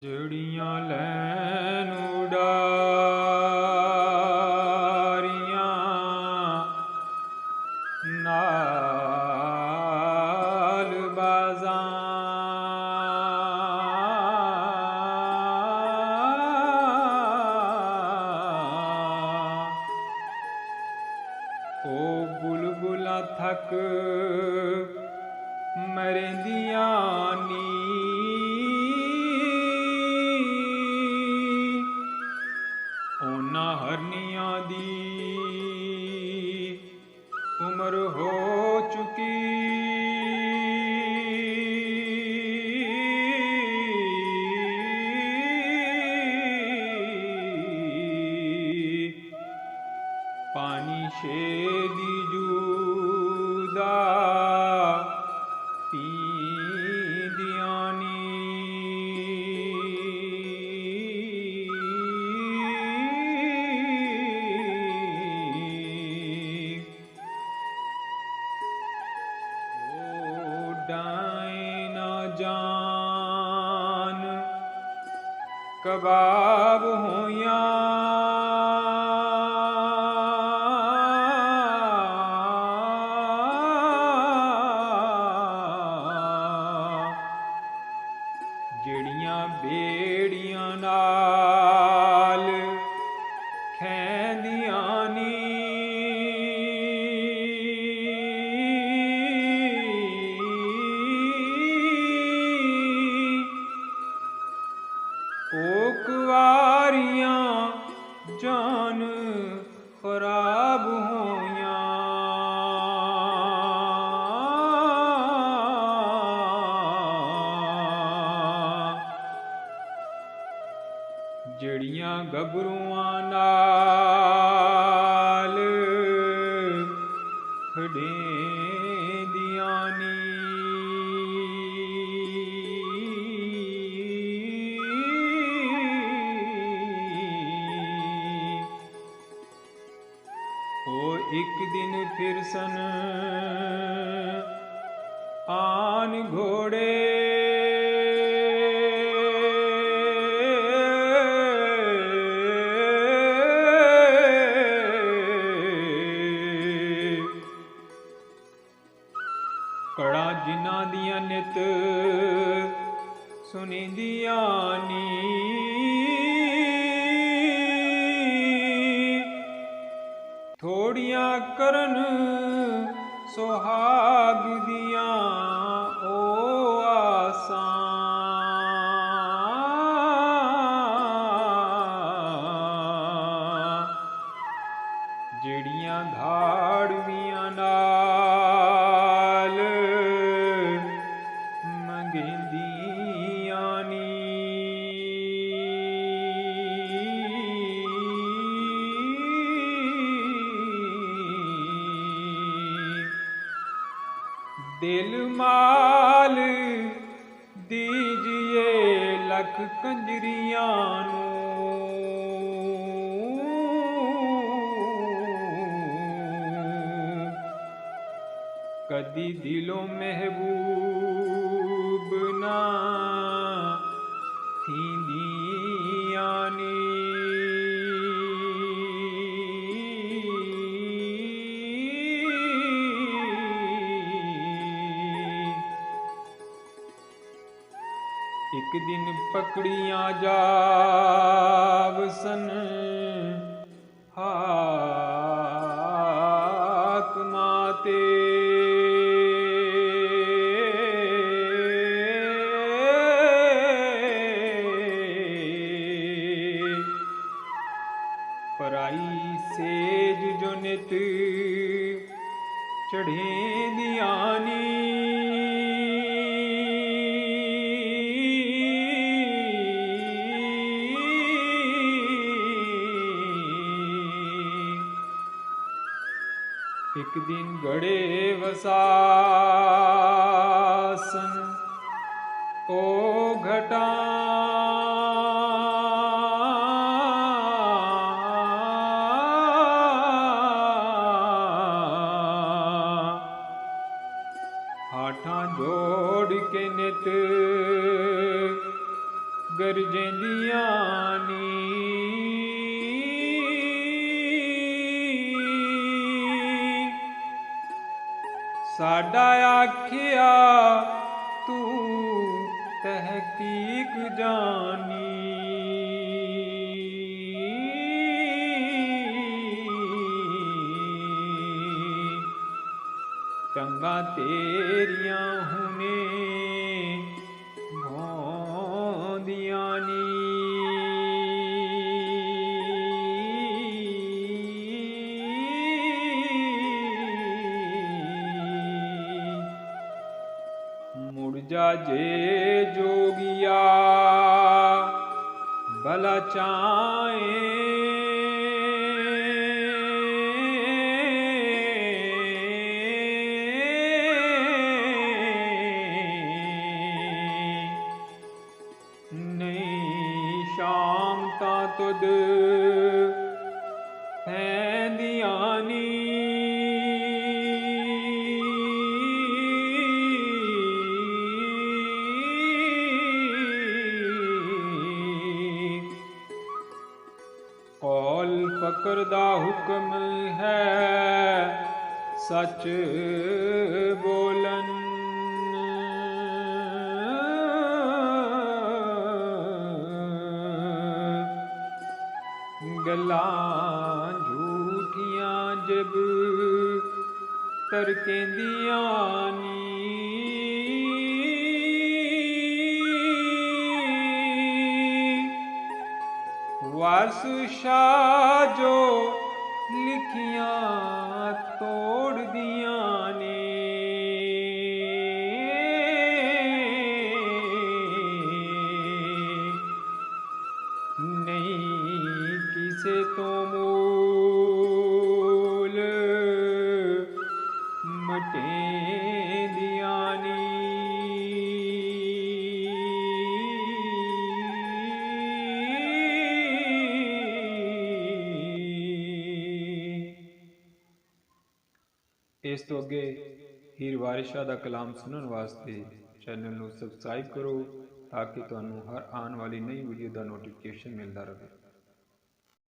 जड़ियाँ लैन उडारियाँ नाल बाजां ओ बुलबुलां थक मरेंदियां नी उन्हां हरनियां दी उम्र हो चुकी पानी शेदी जूदा पींदियां नी डाएं ना जान कबाब होया जड़ियां बेड़ियां नाल खैंदियां नी ओ कुवारियां जान खराब होया जड़ियां गबरुआं नाल खड़ेंदियां नी ओ एक दिन फिर सन आन घोड़े कड़ा जिन्हां दियां नित सुनिंदियां नी थोड़ियां करन सुहाग दियां ओ आसां जड़ियां धाड़वियां नाल मंगेंदियां नी दिल माल दीजिए लख कंजरियां नू कदी दिलों महबूब ना थींदियां नी एक दिन पकड़ियां जावसन हाकमाते पराई सेज जो नित चढ़ेंदियां नी एक दिन गड़े वसासन ओ घटा हाथां जोड़ के नित ਗਰਜੇਂਦੀਆਂ ਨੀ। ਸਾਡਾ ਆਖਿਆ ਤੂੰ ਤਹਿਕੀਕ ਜਾਨੀ। ਟੰਗਾਂ ਤੇਰੀਆਂ ਹੁਣੇ ਭੌਂਦੀਆਂ ਨੀ। ਮੁੜ ਜਾ ਜੇ ਜੋਗੀਆ ਭਲਾ ਚਾਹੇ। ਨਹੀਂ ਸ਼ਾਮ ਤਾਂ ਤੁਧ ਪੈਂਦੀਆਂ ਨੀ। ਕੌਲ ਫਕਰ ਦਾ ਹੁਕਮ ਹੈ ਸੱਚ ਬੋਲਨ। ਗੱਲਾਂ ਝੂਠੀਆਂ ਜਬ ਤਰਕੇਂਦੀਆਂ ਨੀ। ਵਾਰਸ ਸ਼ਾਹ ਜੋ ਲਿਖੀਆਂ ਤੋੜਦੀਆਂ ਨੇ। ਨਹੀਂ ਕਿਸੇ ਤੋਂ ਮੂਲ ਮਟੇਂਦੀਆਂ ਨੀ। ਇਸ ਤੋਂ ਅੱਗੇ ਹੀਰ ਵਾਰਿਸ ਸ਼ਾਹ ਦਾ ਕਲਾਮ ਸੁਣਨ ਵਾਸਤੇ ਚੈਨਲ ਨੂੰ ਸਬਸਕ੍ਰਾਈਬ ਕਰੋ ਤਾਂ ਕਿ ਤੁਹਾਨੂੰ ਹਰ ਆਉਣ ਵਾਲੀ ਨਈ ਵੀਡੀਓ ਦਾ ਨੋਟੀਫਿਕੇਸ਼ਨ ਮਿਲਦਾ ਰਹੇ।